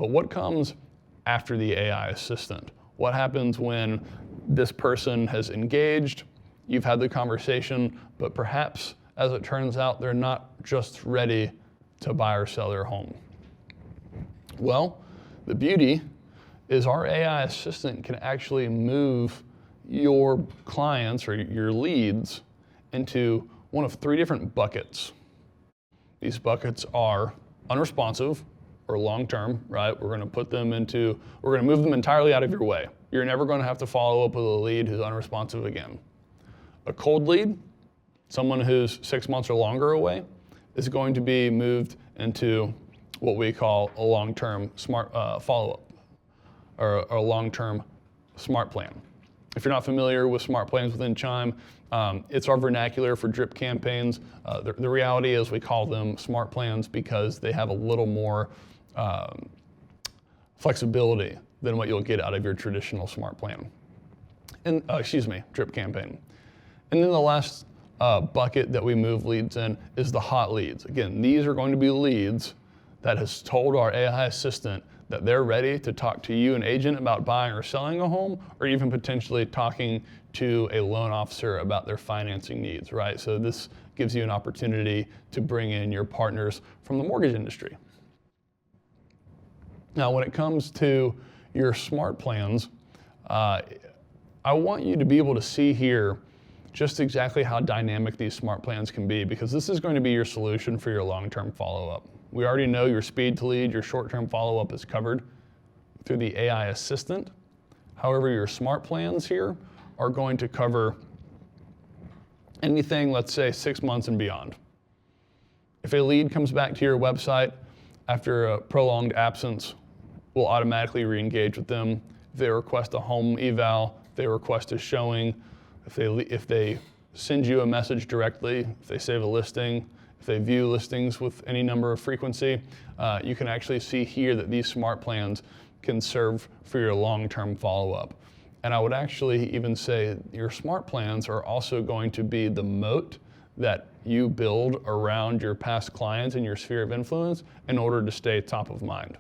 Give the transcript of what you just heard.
But what comes after the AI assistant? What happens when this person has engaged, you've had the conversation, but perhaps, as it turns out, they're not just ready to buy or sell their home? Well, the beauty is our AI assistant can actually move your clients or your leads into one of 3 different buckets. These buckets are unresponsive or long-term, right? We're gonna move them entirely out of your way. You're never gonna have to follow up with a lead who's unresponsive again. A cold lead, someone who's 6 months or longer away, is going to be moved into what we call a long-term smart follow-up or a long-term smart plan. If you're not familiar with smart plans within Chime, it's our vernacular for drip campaigns. The reality is we call them smart plans because they have a little more flexibility than what you'll get out of your traditional smart plan. And drip campaign. And then the last bucket that we move leads in is the hot leads. Again, these are going to be leads that has told our AI assistant that they're ready to talk to you, an agent, about buying or selling a home, or even potentially talking to a loan officer about their financing needs, right? So this gives you an opportunity to bring in your partners from the mortgage industry. Now, when it comes to your smart plans, I want you to be able to see here just exactly how dynamic these smart plans can be, because this is going to be your solution for your long-term follow-up. We already know your speed to lead, your short-term follow-up is covered through the AI assistant. However, your smart plans here are going to cover anything, let's say 6 months and beyond. If a lead comes back to your website after a prolonged absence, we'll automatically re-engage with them. If they request a home eval, if they request a showing, if they send you a message directly, if they save a listing, if they view listings with any number of frequency, you can actually see here that these smart plans can serve for your long-term follow-up. And I would actually even say your smart plans are also going to be the moat that you build around your past clients and your sphere of influence in order to stay top of mind.